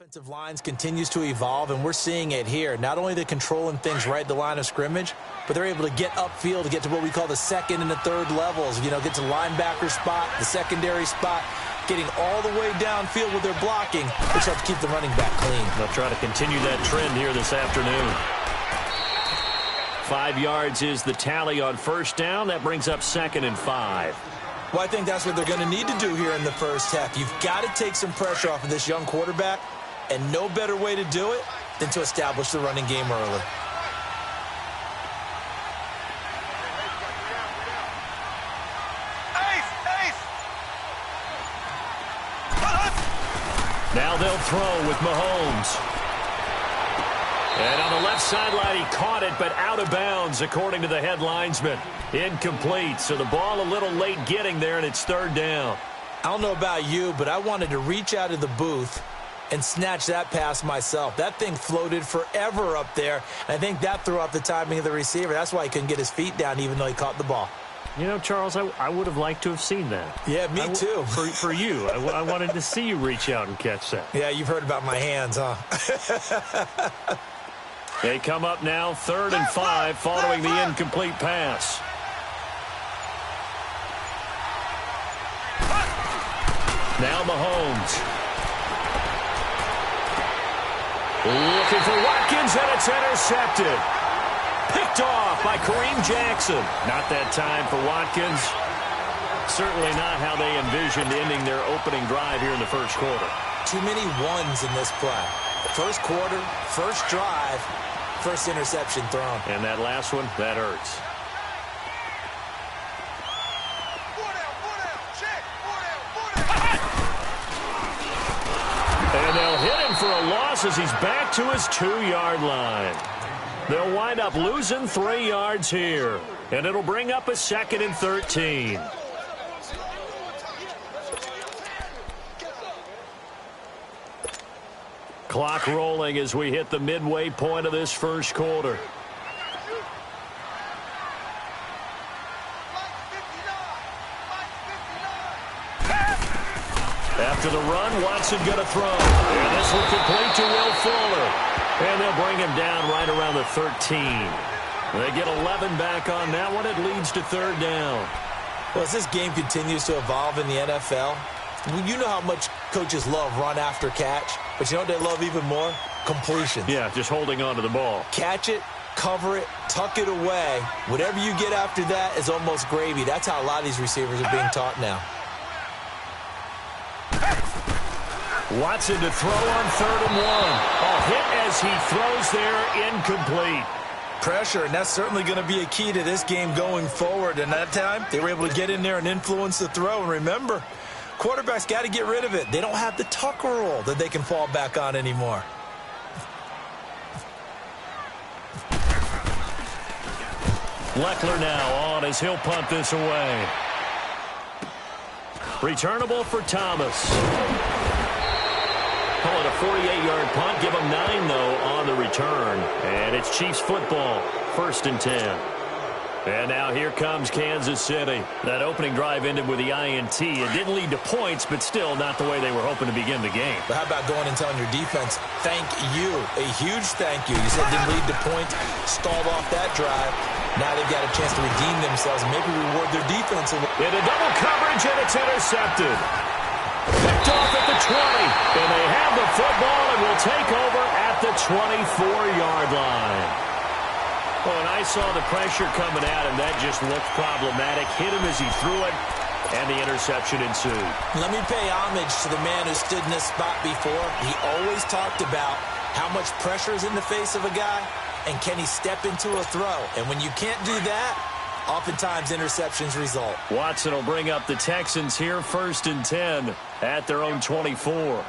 Offensive lines continues to evolve, and we're seeing it here. Not only they're controlling things right at the line of scrimmage, but they're able to get upfield to get to what we call the second and the third levels. You know, get to linebacker spot, the secondary spot, getting all the way downfield with their blocking, which helps keep the running back clean. They'll try to continue that trend here this afternoon. 5 yards is the tally on first down. That brings up 2nd and 5. Well, I think that's what they're going to need to do here in the first half. You've got to take some pressure off of this young quarterback, and no better way to do it than to establish the running game early. Now they'll throw with Mahomes. And on the left sideline, he caught it, but out of bounds, according to the head linesman. Incomplete, so the ball a little late getting there, and it's 3rd down. I don't know about you, but I wanted to reach out of the booth and snatch that pass myself. That thing floated forever up there, and I think that threw off the timing of the receiver. That's why he couldn't get his feet down, even though he caught the ball. You know, Charles, I would have liked to have seen that. Yeah, me too. For you. I wanted to see you reach out and catch that. Yeah, you've heard about my hands, huh? They come up now, 3rd and 5, following the incomplete pass. Now Mahomes. Looking for Watkins, and it's intercepted. Picked off by Kareem Jackson. Not that time for Watkins. Certainly not how they envisioned ending their opening drive here in the first quarter. Too many ones in this play. First quarter, first drive, first interception thrown. And that last one, that hurts. And they'll hit him for a loss as he's back to his 2-yard line. They'll wind up losing 3 yards here. And it'll bring up a 2nd and 13. Clock rolling as we hit the midway point of this first quarter. After the run, Watson going to throw. And this will complete to Will Fuller. And they'll bring him down right around the 13. They get 11 back on that one. It leads to 3rd down. Well, as this game continues to evolve in the NFL, you know how much coaches love run after catch, but you know what they love even more? Completion. Yeah, just holding on to the ball. Catch it, cover it, tuck it away. Whatever you get after that is almost gravy. That's how a lot of these receivers are being taught now. Watson to throw on 3rd and 1. A hit as he throws there, incomplete. Pressure, and that's certainly going to be a key to this game going forward. And that time, they were able to get in there and influence the throw. And remember, quarterbacks got to get rid of it. They don't have the tuck rule that they can fall back on anymore. Leckler now on as he'll punt this away. Returnable for Thomas. Call it a 48-yard punt. Give them 9, though, on the return. And it's Chiefs football, 1st and 10. And now here comes Kansas City. That opening drive ended with the INT. It didn't lead to points, but still not the way they were hoping to begin the game. But how about going and telling your defense, thank you, a huge thank you. You said it didn't lead to points, stalled off that drive. Now they've got a chance to redeem themselves and maybe reward their defense. Into double coverage, and it's intercepted. Picked off at the 20, and they have the football and will take over at the 24-yard line. Well, and I saw the pressure coming at him. That just looked problematic. Hit him as he threw it, and the interception ensued. Let me pay homage to the man who stood in this spot before. He always talked about how much pressure is in the face of a guy, and can he step into a throw. And when you can't do that, oftentimes interceptions result. Watson will bring up the Texans here, 1st and 10 at their own 24.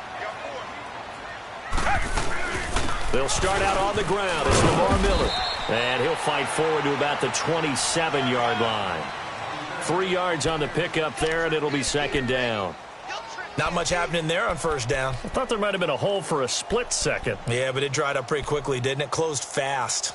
They'll start out on the ground. It's Lamar Miller. And he'll fight forward to about the 27-yard line. 3 yards on the pickup there, and it'll be 2nd down. Not much happening there on 1st down. I thought there might have been a hole for a split second. Yeah, but it dried up pretty quickly, didn't it? Closed fast.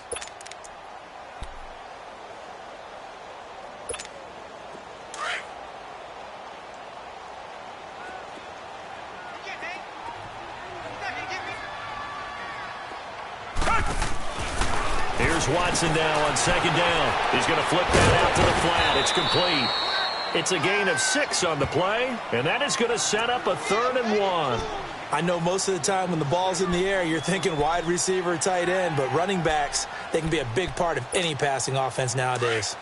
Watson now on second down. He's going to flip that out to the flat. It's complete. It's a gain of 6 on the play, and that is going to set up a 3rd and 1. I know most of the time when the ball's in the air, you're thinking wide receiver, tight end, but running backs, they can be a big part of any passing offense nowadays.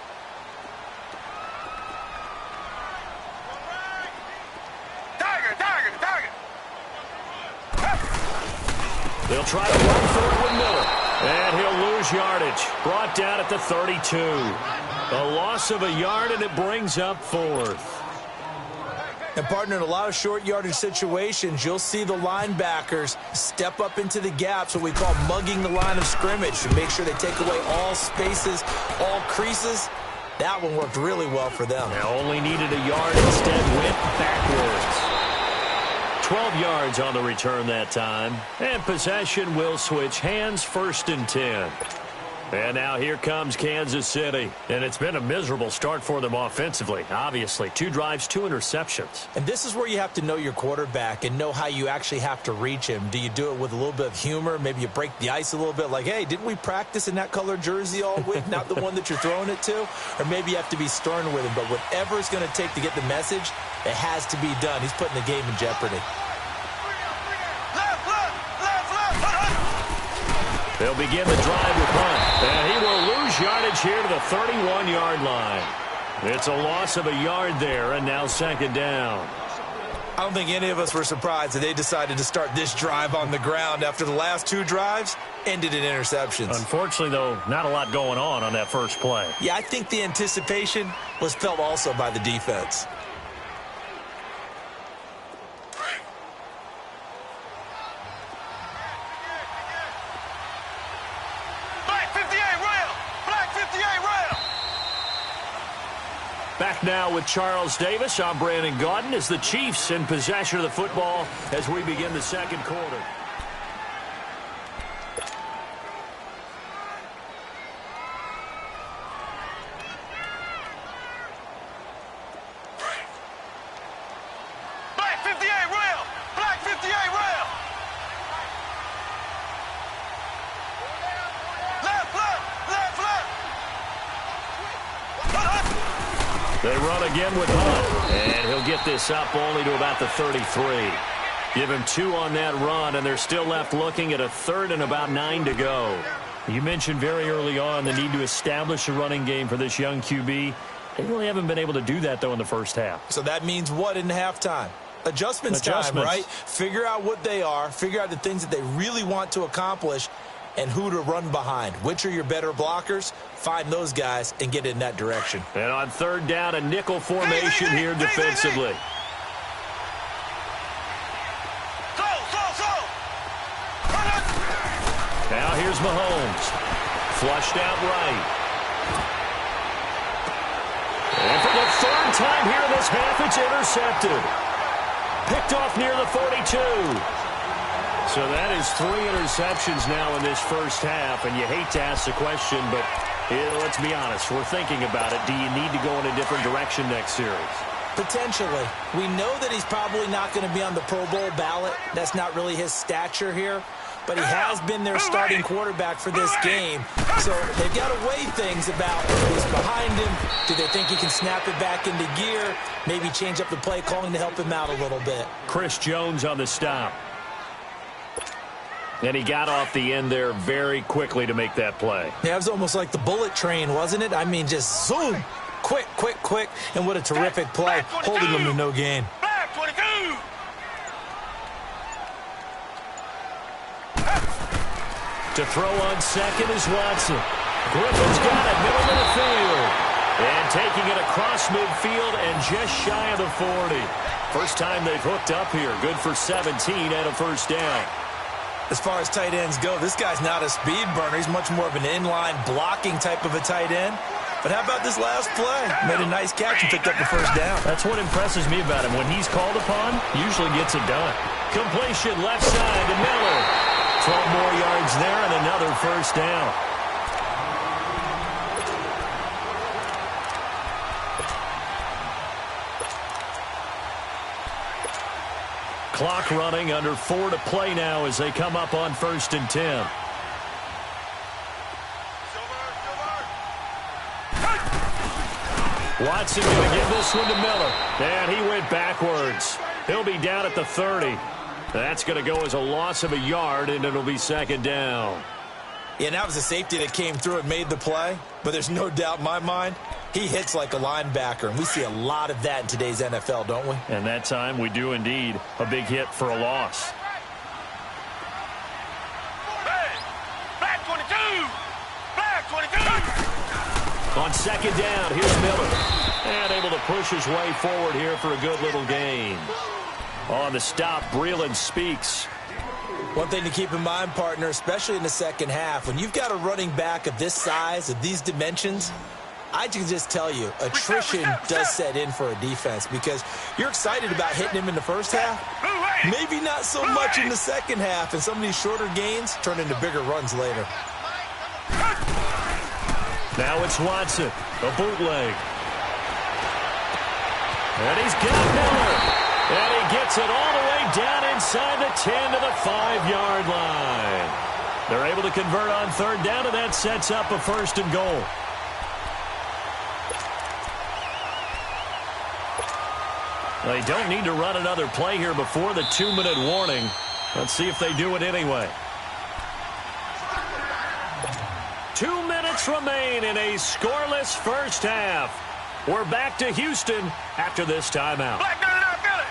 They'll try to run through it with Miller. And he'll lose yardage. Brought down at the 32. A loss of a yard, and it brings up 4th. And, partner, in a lot of short yardage situations, you'll see the linebackers step up into the gaps, what we call mugging the line of scrimmage, to make sure they take away all spaces, all creases. That one worked really well for them. Now only needed a yard, instead went backwards. 12 yards on the return that time. And possession will switch hands, 1st and 10. And now here comes Kansas City. And it's been a miserable start for them offensively, obviously. 2 drives, 2 interceptions. And this is where you have to know your quarterback and know how you actually have to reach him. Do you do it with a little bit of humor? Maybe you break the ice a little bit, like, hey, didn't we practice in that color jersey all week? Not the one that you're throwing it to? Or maybe you have to be stern with him. But whatever it's going to take to get the message, it has to be done. He's putting the game in jeopardy. They'll begin the drive with punt. And he will lose yardage here to the 31-yard line. It's a loss of a yard there, and now 2nd down. I don't think any of us were surprised that they decided to start this drive on the ground after the last 2 drives ended in interceptions. Unfortunately, though, not a lot going on that first play. Yeah, I think the anticipation was felt also by the defense. Back now with Charles Davis. I'm Brandon Gaudin as the Chiefs in possession of the football as we begin the 2nd quarter. Black 58 rail! Black 58 rail! Left, left, left, left! They run again with Hunt, and he'll get this up only to about the 33. Give him 2 on that run, and they're still left looking at a 3rd and about 9 to go. You mentioned very early on the need to establish a running game for this young QB. They really haven't been able to do that, though, in the first half. So that means what in halftime? Adjustments time, right? Figure out what they are, figure out the things that they really want to accomplish, and who to run behind. Which are your better blockers? Find those guys and get in that direction. And on 3rd down, a nickel formation here defensively. Now here's Mahomes. Flushed out right. And for the 3rd time here in this half, it's intercepted. Picked off near the 42. So that is 3 interceptions now in this first half, and you hate to ask the question, but let's be honest, we're thinking about it. Do you need to go in a different direction next series? Potentially. We know that he's probably not going to be on the Pro Bowl ballot. That's not really his stature here, but he has been their starting quarterback for this game. So they've got to weigh things about who's behind him. Do they think he can snap it back into gear? Maybe change up the play calling to help him out a little bit. Chris Jones on the stop. And he got off the end there very quickly to make that play. Yeah, it was almost like the bullet train, wasn't it? I mean, just zoom. Quick, quick, quick. And what a terrific play, holding them to no gain. Black 22! To throw on second is Watson. Griffin's got it, middle of the field. And taking it across midfield and just shy of the 40. First time they've hooked up here. Good for 17 and a 1st down. As far as tight ends go, this guy's not a speed burner. He's much more of an inline blocking type of a tight end. But how about this last play? Made a nice catch and picked up the 1st down. That's what impresses me about him. When he's called upon, usually gets it done. Completion left side to Miller. 12 more yards there and another 1st down. Clock running, under 4 to play now as they come up on 1st and 10. Watson going to give this one to Miller. And he went backwards. He'll be down at the 30. That's going to go as a loss of a yard, and it'll be second down. Yeah, and that was a safety that came through and made the play. But there's no doubt in my mind, he hits like a linebacker. And we see a lot of that in today's NFL, don't we? And that time we do indeed. A big hit for a loss. Black 22! Black 22! On second down, here's Miller. And able to push his way forward here for a good little gain. On the stop, Breeland speaks. One thing to keep in mind, partner, especially in the second half, when you've got a running back of this size, of these dimensions, I can just tell you, attrition does set in for a defense because you're excited about hitting him in the first half. Maybe not so much in the second half, and some of these shorter gains turn into bigger runs later. Now it's Watson, a bootleg. And he's got Miller. And he gets it all the way down inside the 10 to the 5-yard line. They're able to convert on third down, and that sets up a first and goal. They don't need to run another play here before the 2-minute warning. Let's see if they do it anyway. 2 minutes remain in a scoreless first half. We're back to Houston after this timeout. Black 99, Philly!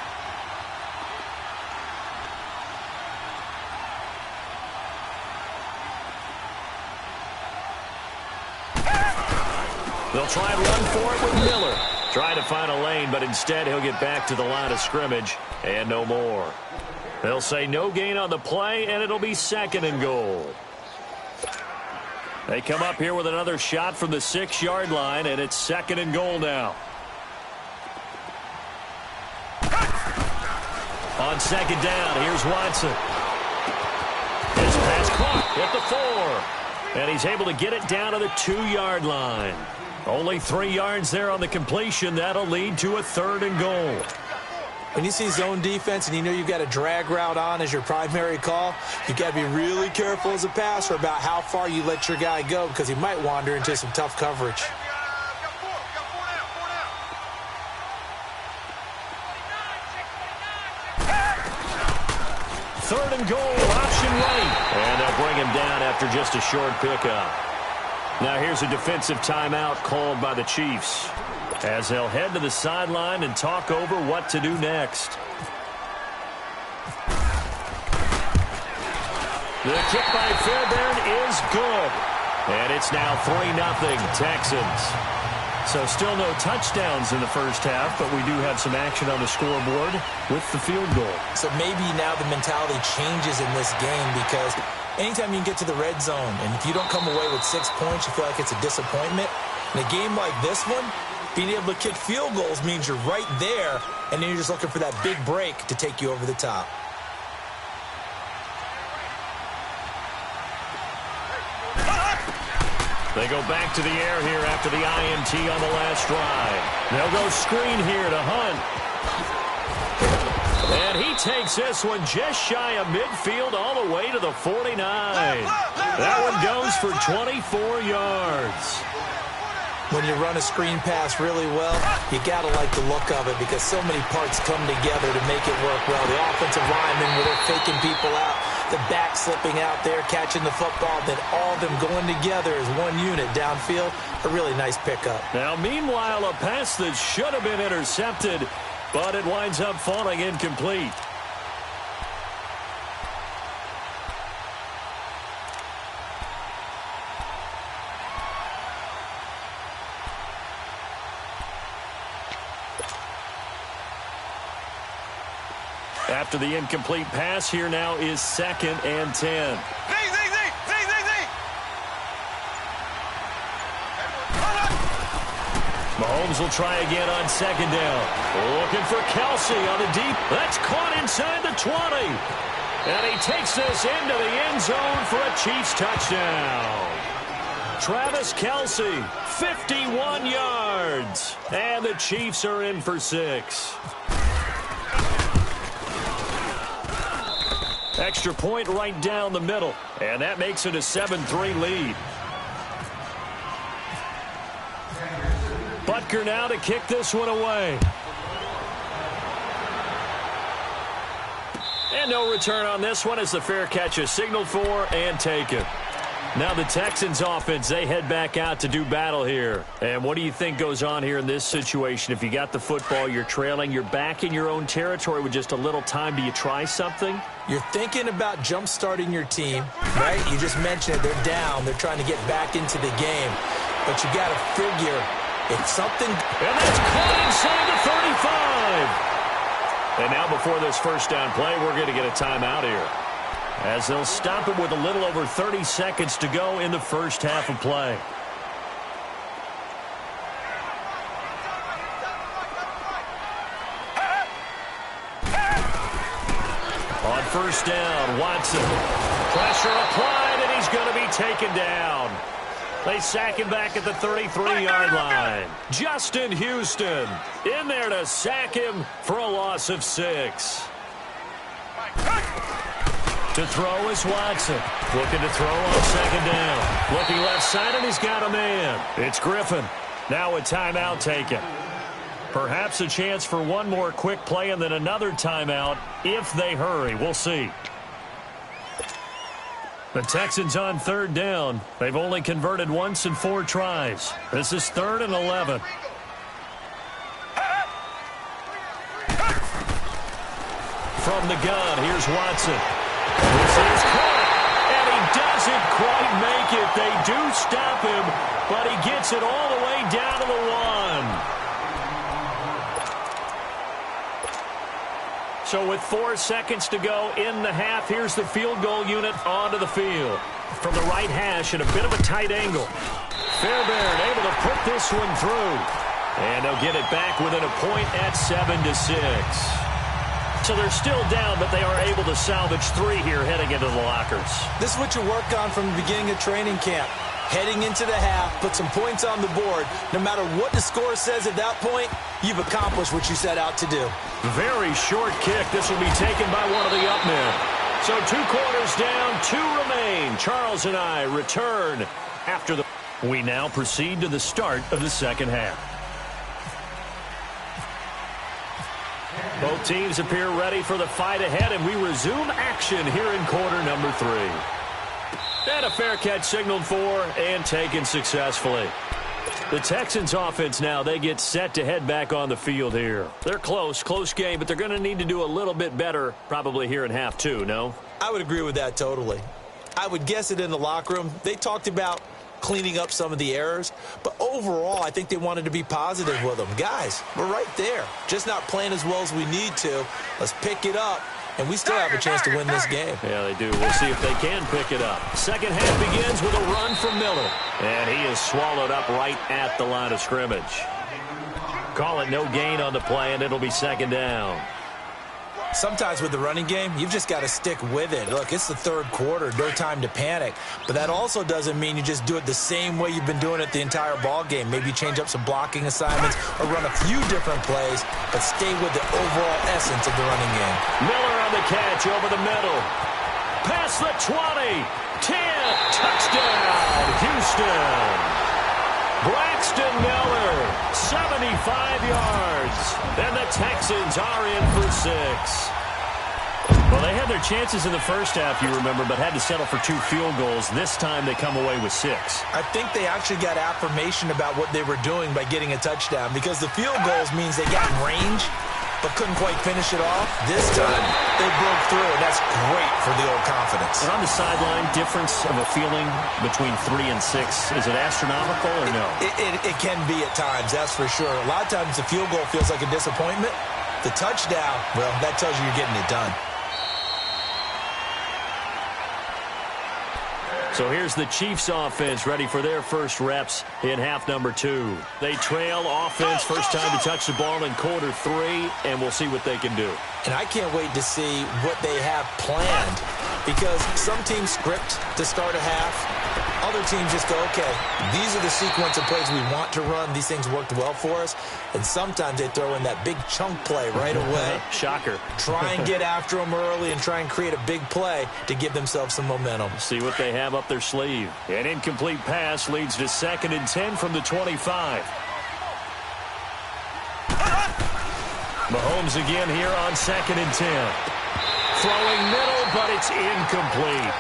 They'll try and run for it with Miller. Trying to find a lane, but instead he'll get back to the line of scrimmage and no more. They'll say no gain on the play, and it'll be second and goal. They come up here with another shot from the 6-yard line, and it's second and goal now. On second down, here's Watson. His pass caught at the 4. And he's able to get it down to the 2-yard line. Only 3 yards there on the completion. That'll lead to a third and goal. When you see zone defense and you know you've got a drag route on as your primary call, you've got to be really careful as a passer about how far you let your guy go because he might wander into some tough coverage. Third and goal, option right. And they'll bring him down after just a short pickup. Now here's a defensive timeout called by the Chiefs as they'll head to the sideline and talk over what to do next. The kick by Fairbairn is good. And it's now 3-0 Texans. So still no touchdowns in the first half, but we do have some action on the scoreboard with the field goal. So maybe now the mentality changes in this game because anytime you can get to the red zone, and if you don't come away with 6 points, you feel like it's a disappointment. In a game like this one, being able to kick field goals means you're right there, and then you're just looking for that big break to take you over the top. They go back to the air here after the INT on the last drive. They'll go screen here to Hunt. And he takes this one just shy of midfield all the way to the 49. That one goes for 24 yards. When you run a screen pass really well, you got to like the look of it because so many parts come together to make it work well. The offensive linemen, where they're faking people out, the back slipping out there, catching the football, then all of them going together as one unit downfield. A really nice pickup. Now, meanwhile, a pass that should have been intercepted, but it winds up falling incomplete. After the incomplete pass, here now is 2nd and 10. Mahomes will try again on 2nd down. Looking for Kelsey on the deep. That's caught inside the 20. And he takes this into the end zone for a Chiefs touchdown. Travis Kelsey, 51 yards. And the Chiefs are in for 6. Extra point right down the middle. And that makes it a 7-3 lead. Butker now to kick this one away. And no return on this one as the fair catch is signaled for and taken. Now the Texans offense, they head back out to do battle here. And what do you think goes on here in this situation? If you got the football, you're trailing, you're back in your own territory with just a little time. Do you try something? You're thinking about jump-starting your team, right? You just mentioned it. They're down. They're trying to get back into the game. But you got to figure it's something. And that's caught inside the 35. And now before this first down play, we're going to get a timeout here, as they'll stop it with a little over 30 seconds to go in the first half of play. On first down, Watson. Pressure applied, and he's going to be taken down. They sack him back at the 33-yard line. Justin Houston in there to sack him for a loss of 6. To throw is Watson. Looking to throw on second down. Looking left side, and he's got a man. It's Griffin. Now a timeout taken. Perhaps a chance for one more quick play and then another timeout if they hurry. We'll see. The Texans on third down. They've only converted once in 4 tries. This is 3rd and 11. From the gun, here's Watson. This is caught, and he doesn't quite make it. They do stop him, but he gets it all the way down to the 1. So with 4 seconds to go in the half, here's the field goal unit onto the field. From the right hash at a bit of a tight angle. Fairbairn able to put this one through. And they'll get it back within a point at 7-6. So they're still down, but they are able to salvage 3 here heading into the lockers. This is what you work on from the beginning of training camp. Heading into the half, put some points on the board. No matter what the score says at that point, you've accomplished what you set out to do. Very short kick. This will be taken by one of the up men. So 2 quarters down, 2 remain. Charles and I return after the... We now proceed to the start of the second half. Both teams appear ready for the fight ahead, and we resume action here in quarter number 3. And a fair catch signaled for and taken successfully. The Texans offense now, they get set to head back on the field here. They're close game, but they're going to need to do a little bit better probably here in half 2, no? I would agree with that totally. I would guess it in the locker room. They talked about cleaning up some of the errors, but overall I think they wanted to be positive with them. Guys, we're right there, just not playing as well as we need to. Let's pick it up, and we still have a chance to win this game. Yeah, they do. We'll see if they can pick it up. Second half begins with a run from Miller, and he is swallowed up right at the line of scrimmage. Call it no gain on the play, and it'll be second down. Sometimes with the running game, you've just got to stick with it. Look, it's the 3rd quarter, no time to panic. But that also doesn't mean you just do it the same way you've been doing it the entire ball game. Maybe change up some blocking assignments or run a few different plays, but stay with the overall essence of the running game. Miller on the catch over the middle. Past the 20. 10. Touchdown, Houston. Braxton Miller, 75 yards. And the Texans are in for 6. Well, they had their chances in the first half, you remember, but had to settle for 2 field goals. This time they come away with 6. I think they actually got affirmation about what they were doing by getting a touchdown, because the field goals means they got in range but couldn't quite finish it off. This time, they broke through, and that's great for the old confidence. And on the sideline, difference of a feeling between 3 and 6, is it astronomical or no? It can be at times, that's for sure. A lot of times the field goal feels like a disappointment. The touchdown, well, that tells you you're getting it done. So here's the Chiefs offense ready for their first reps in half number 2. They trail offense, first time to touch the ball in quarter 3, and we'll see what they can do. And I can't wait to see what they have planned, because some teams script to start a half. other teams just go, okay, these are the sequence of plays we want to run. These things worked well for us. And sometimes they throw in that big chunk play right away. Shocker. Try and get after them early and try and create a big play to give themselves some momentum. See what they have up their sleeve. An incomplete pass leads to 2nd and 10 from the 25. Mahomes again here on 2nd and 10. Throwing middle, but it's incomplete.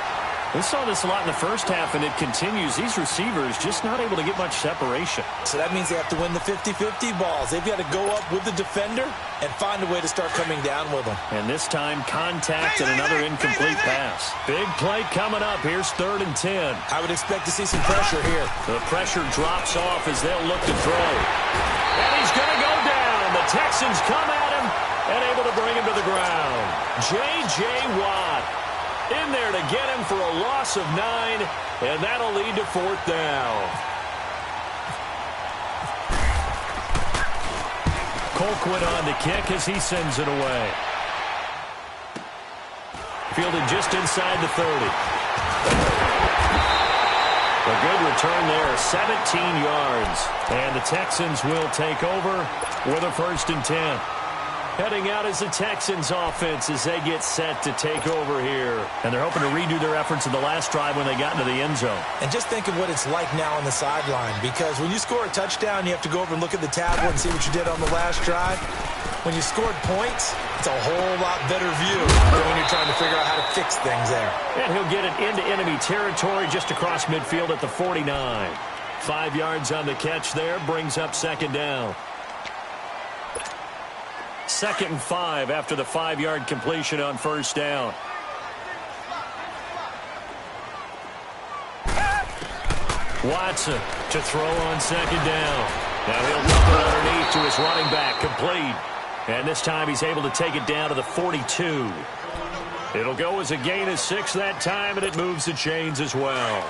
We saw this a lot in the first half, and it continues. These receivers just not able to get much separation. So that means they have to win the 50-50 balls. They've got to go up with the defender and find a way to start coming down with them. And this time, contact and another incomplete pass. Big play coming up. Here's 3rd and 10. I would expect to see some pressure here. The pressure drops off as they'll look to throw. And he's going to go down. The Texans come at him and able to bring him to the ground. J.J. Watt in there to get him for a loss of 9, and that'll lead to 4th down. Colquitt on to kick as he sends it away. Fielded just inside the 30. A good return there, 17 yards. And the Texans will take over with a 1st and 10. Heading out as the Texans offense as they get set to take over here. And they're hoping to redo their efforts in the last drive when they got into the end zone. And just think of what it's like now on the sideline, because when you score a touchdown, you have to go over and look at the tablet and see what you did on the last drive. When you scored points, it's a whole lot better view than when you're trying to figure out how to fix things there. And he'll get it into enemy territory just across midfield at the 49. 5 yards on the catch there, brings up 2nd down. 2nd and 5 after the 5-yard completion on 1st down. Watson to throw on 2nd down. Now he'll dump it underneath to his running back, complete. And this time he's able to take it down to the 42. It'll go as a gain of 6 that time, and it moves the chains as well.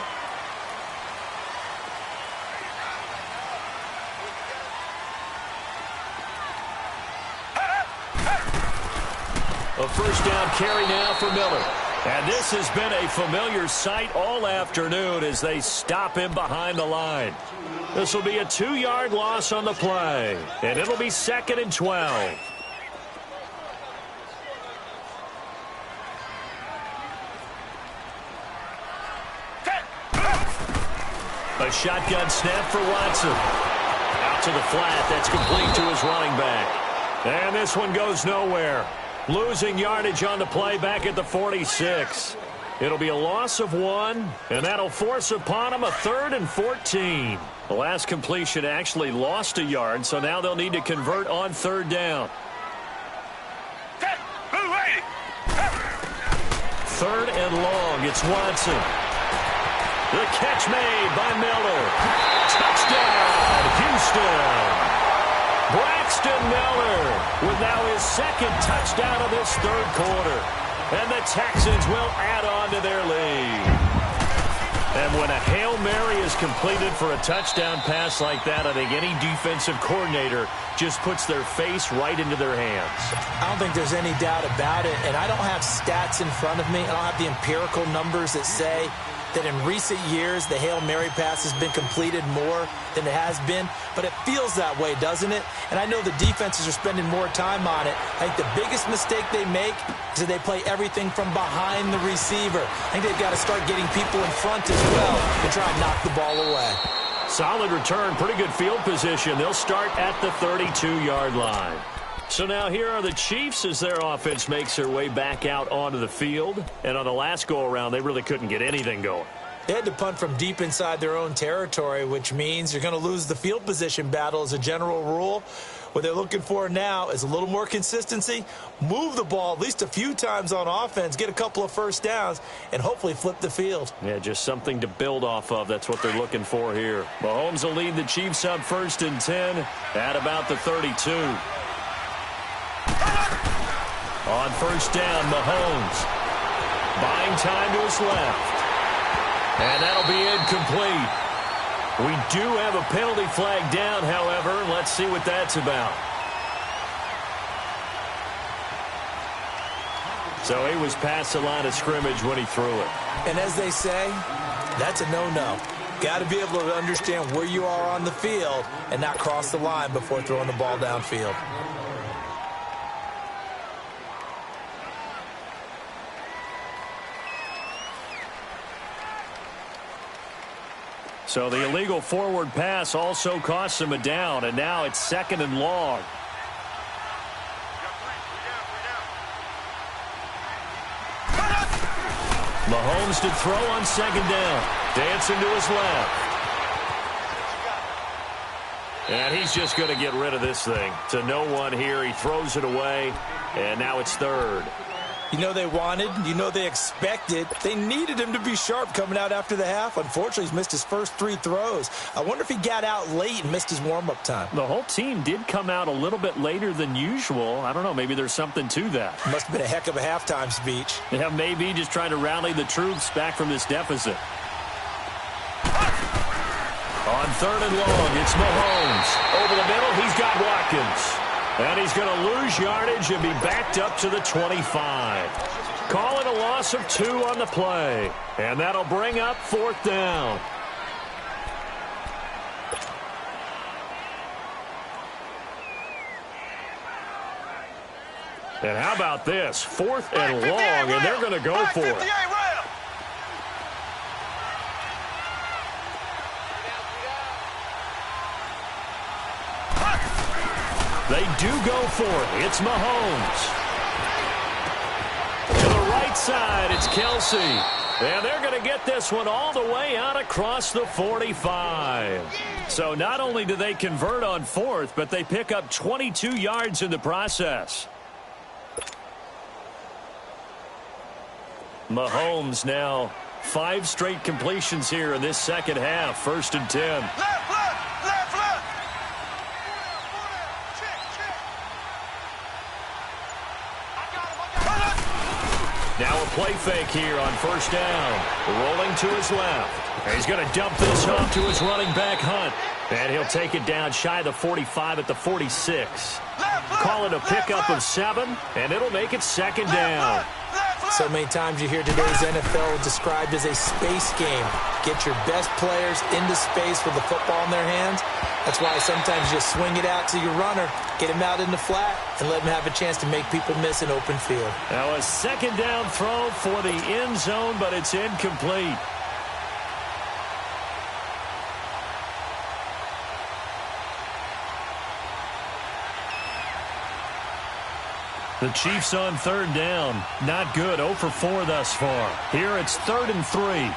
A 1st down carry now for Miller. And this has been a familiar sight all afternoon as they stop him behind the line. This will be a 2-yard loss on the play. And it'll be 2nd and 12. A shotgun snap for Watson. Out to the flat. That's complete to his running back. And this one goes nowhere. Losing yardage on the play back at the 46. It'll be a loss of 1, and that'll force upon them a 3rd and 14. The last completion actually lost a yard, so now they'll need to convert on 3rd down. 3rd and long. It's Watson. The catch made by Miller. Touchdown, Houston. Braxton Miller with now his 2nd touchdown of this 3rd quarter. And the Texans will add on to their lead. And when a Hail Mary is completed for a touchdown pass like that, I think any defensive coordinator just puts their face right into their hands. I don't think there's any doubt about it. And I don't have stats in front of me. I don't have the empirical numbers that say that in recent years the Hail Mary pass has been completed more than it has been, but it feels that way, doesn't it? And I know the defenses are spending more time on it. I think the biggest mistake they make is that they play everything from behind the receiver. I think they've got to start getting people in front as well to try and knock the ball away. Solid return, pretty good field position. They'll start at the 32-yard line. So now here are the Chiefs as their offense makes their way back out onto the field. And on the last go-around, they really couldn't get anything going. They had to punt from deep inside their own territory, which means you're going to lose the field position battle as a general rule. What they're looking for now is a little more consistency, move the ball at least a few times on offense, get a couple of 1st downs, and hopefully flip the field. Yeah, just something to build off of. That's what they're looking for here. Mahomes will lead the Chiefs up 1st and 10 at about the 32. On 1st down, Mahomes. Buying time to his left. And that'll be incomplete. We do have a penalty flag down, however. Let's see what that's about. So he was past the line of scrimmage when he threw it. And as they say, That's a no-no. Got to be able to understand where you are on the field and not cross the line before throwing the ball downfield. So the illegal forward pass also costs him a down, and now it's 2nd and long. Mahomes to throw on 2nd down. Dancing to his left. And he's just going to get rid of this thing. To no one here. He throws it away, and now it's 3rd. You know they wanted, you know they expected. They needed him to be sharp coming out after the half. Unfortunately, he's missed his first 3 throws. I wonder if he got out late and missed his warm-up time. The whole team did come out a little bit later than usual. I don't know, maybe there's something to that. Must have been a heck of a halftime speech. Yeah, maybe just trying to rally the troops back from this deficit. On 3rd and long, it's Mahomes. Over the middle, he's got Watkins. And he's going to lose yardage and be backed up to the 25. Call it a loss of 2 on the play. And that'll bring up 4th down. And how about this? 4th and long, and they're going to go for it. They do go for it. It's Mahomes. To the right side, it's Kelsey. And they're going to get this one all the way out across the 45. So not only do they convert on 4th, but they pick up 22 yards in the process. Mahomes now 5 straight completions here in this second half. 1st and 10. Now a play fake here on 1st down. Rolling to his left. He's going to dump this off to his running back, Hunt. And he'll take it down shy of the 45 at the 46. Call it a pickup of 7, and it'll make it 2nd down. So many times you hear today's NFL described as a space game. Get your best players into space with the football in their hands. That's why sometimes you just swing it out to your runner, get him out in the flat, and let him have a chance to make people miss an open field. Now a 2nd down throw for the end zone, but it's incomplete. The Chiefs on 3rd down. Not good. 0 for 4 thus far. Here it's 3rd and 3.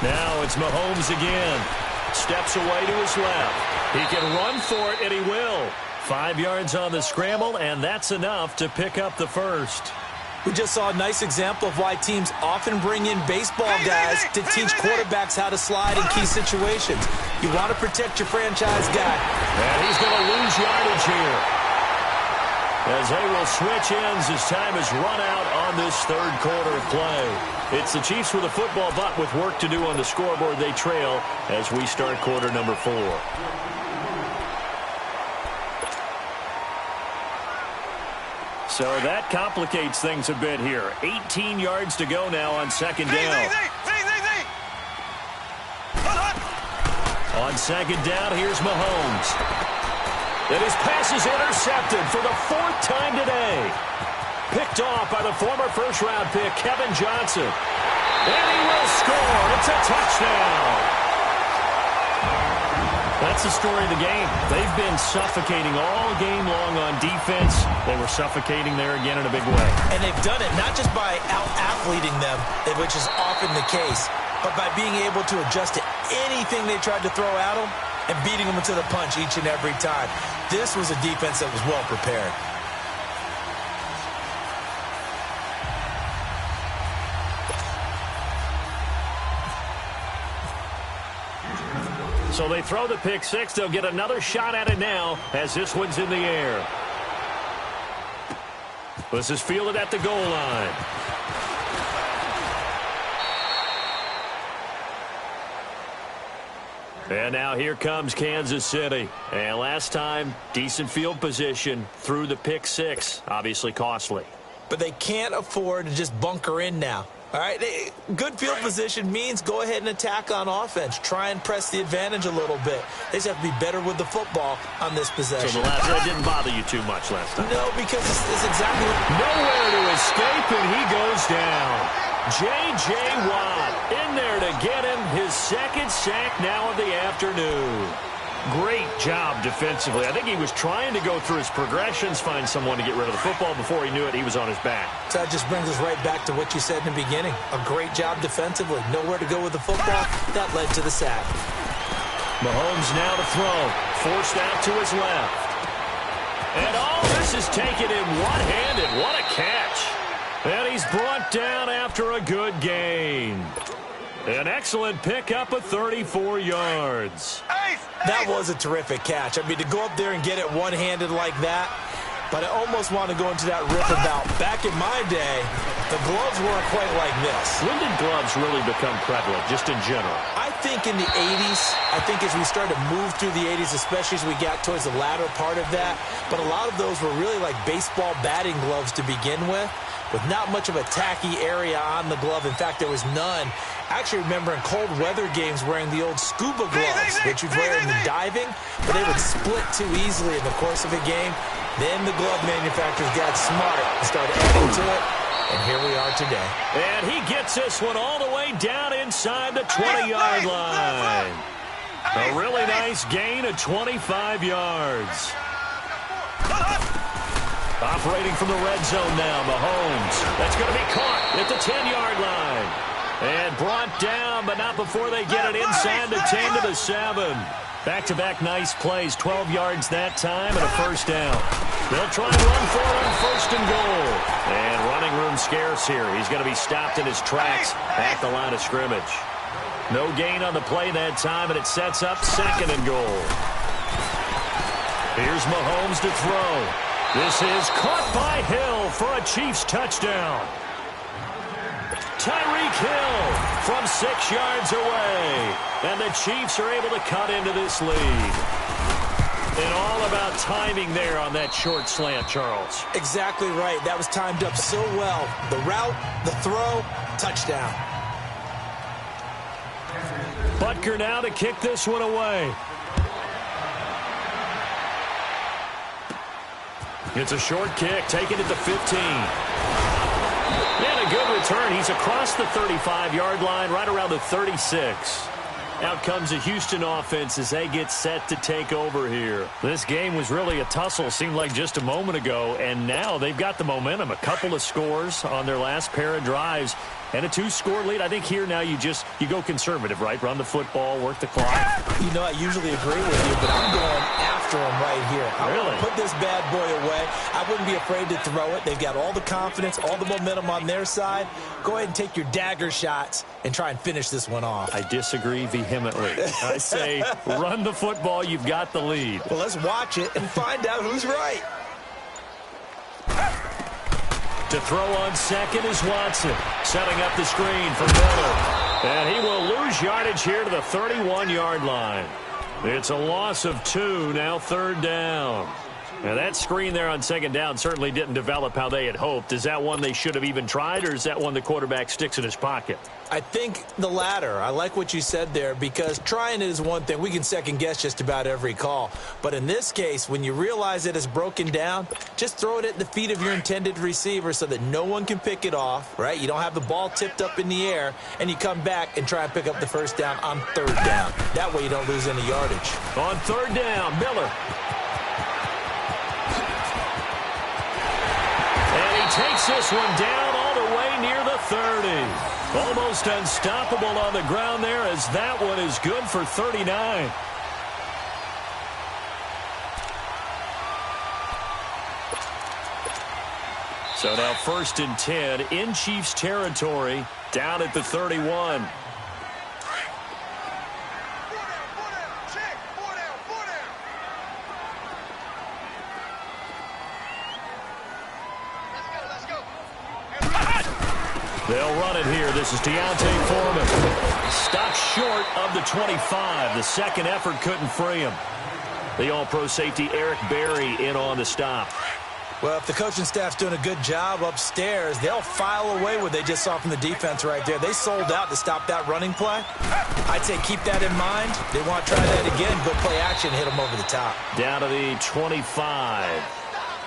Now it's Mahomes again. Steps away to his left. He can run for it, and he will. 5 yards on the scramble, and that's enough to pick up the 1st. We just saw a nice example of why teams often bring in baseball guys to teach quarterbacks how to slide in key situations. You want to protect your franchise guy. And he's going to lose yardage here, as they will switch ends as time has run out on this 3rd quarter of play. It's the Chiefs with a football, but with work to do on the scoreboard. They trail as we start quarter number 4. So that complicates things a bit here. 18 yards to go now on 2nd down. On 2nd down, here's Mahomes. And his pass is intercepted for the 4th time today. Picked off by the former first-round pick, Kevin Johnson. And he will score. It's a touchdown. That's the story of the game. They've been suffocating all game long on defense. They were suffocating there again in a big way. And they've done it not just by out-athleting them, which is often the case, but by being able to adjust to anything they tried to throw at them and beating them to the punch each and every time. This was a defense that was well prepared. So they throw the pick 6. They'll get another shot at it now as this one's in the air. This is fielded at the goal line. And now here comes Kansas City. And last time, decent field position through the pick six. Obviously costly. But they can't afford to just bunker in now. All right, good field position means go ahead and attack on offense. Try and press the advantage a little bit. They just have to be better with the football on this possession. So that didn't bother you too much last time? No, because it's exactly what... Nowhere to escape, and he goes down. J.J. Watt in there to get him his second sack now of the afternoon. Great job defensively. I think he was trying to go through his progressions, find someone to get rid of the football. Before he knew it, he was on his back. So that just brings us right back to what you said in the beginning. A great job defensively. Nowhere to go with the football. That led to the sack. Mahomes now to throw. Forced out to his left. And all this is taken in one-handed. What a catch. And he's brought down after a good gain. An excellent pickup of 34 yards. That was a terrific catch. I mean, to go up there and get it one-handed like that, but I almost want to go into that riff about back in my day, the gloves weren't quite like this. When did gloves really become prevalent, just in general? I think in the 80s. I think as we started to move through the 80s, especially as we got towards the latter part of that, but a lot of those were really like baseball batting gloves to begin with not much of a tacky area on the glove. In fact, there was none. I actually remember in cold weather games wearing the old scuba gloves, which you'd wear in the diving, but they would split too easily in the course of a game. Then the glove manufacturers got smart and started adding to it, and here we are today. And he gets this one all the way down inside the 20-yard line. A really nice gain of 25 yards. Operating from the red zone now, Mahomes. That's going to be caught at the 10-yard line. And brought down, but not before they get it inside the 10 to the 7. Back-to-back nice plays, 12 yards that time and a first down. They'll try and run for it on first and goal. And running room scarce here. He's going to be stopped in his tracks at the line of scrimmage. No gain on the play that time, and it sets up second and goal. Here's Mahomes to throw. This is caught by Hill for a Chiefs touchdown. Tyreek Hill from 6 yards away. And the Chiefs are able to cut into this lead. And all about timing there on that short slant, Charles. Exactly right. That was timed up so well. The route, the throw, touchdown. Butker now to kick this one away. It's a short kick, taken at the 15. And a good return. He's across the 35-yard line, right around the 36. Out comes the Houston offense as they get set to take over here. This game was really a tussle, seemed like just a moment ago, and now they've got the momentum. A couple of scores on their last pair of drives and a 2-score lead. I think here now you go conservative, right? Run the football, work the clock. You know, I usually agree with you, but I'm going after him right here. I want to put this bad boy away. I wouldn't be afraid to throw it. They've got all the confidence, all the momentum on their side. Go ahead and take your dagger shots and try and finish this one off. I disagree vehemently. I say run the football. You've got the lead. Well, let's watch it and find out who's right. To throw on second is Watson. Setting up the screen for Miller. And he will lose yardage here to the 31-yard line. It's a loss of 2, now third down. Now that screen there on second down certainly didn't develop how they had hoped. Is that one they should have even tried, or is that one the quarterback sticks in his pocket? I think the latter. I like what you said there, because trying it is one thing. We can second-guess just about every call. But in this case, when you realize it is broken down, just throw it at the feet of your intended receiver so that no one can pick it off, right? You don't have the ball tipped up in the air, and you come back and try and pick up the first down on third down. That way you don't lose any yardage. On third down, Miller. Takes this one down all the way near the 30. Almost unstoppable on the ground there, as that one is good for 39. So now 1st and 10 in Chiefs territory, down at the 31. They'll run it here. This is Deontay Foreman. Stopped short of the 25. The second effort couldn't free him. The all-pro safety Eric Berry in on the stop. Well, if the coaching staff's doing a good job upstairs, they'll file away what they just saw from the defense right there. They sold out to stop that running play. I'd say keep that in mind. They want to try that again. Go play action, hit them over the top. Down to the 25.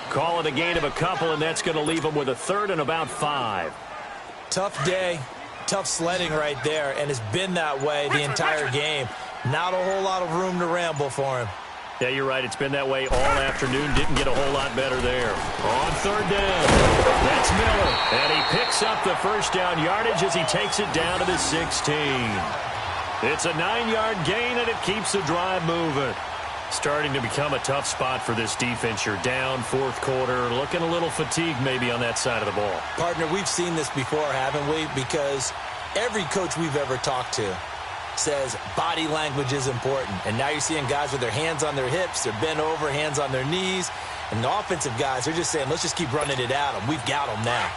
Call it a gain of a couple, and that's going to leave them with a third and about 5. Tough day, tough sledding right there, and it's been that way the entire game. Not a whole lot of room to ramble for him. Yeah, you're right. It's been that way all afternoon. Didn't get a whole lot better there. On third down, that's Miller. And he picks up the first down yardage as he takes it down to the 16. It's a 9-yard gain, and it keeps the drive moving. Starting to become a tough spot for this defense. You're down fourth quarter, looking a little fatigued maybe on that side of the ball. Partner, we've seen this before, haven't we? Because every coach we've ever talked to says body language is important. And now you're seeing guys with their hands on their hips, they're bent over, hands on their knees. And the offensive guys, they're just saying, let's just keep running it at them. We've got them now.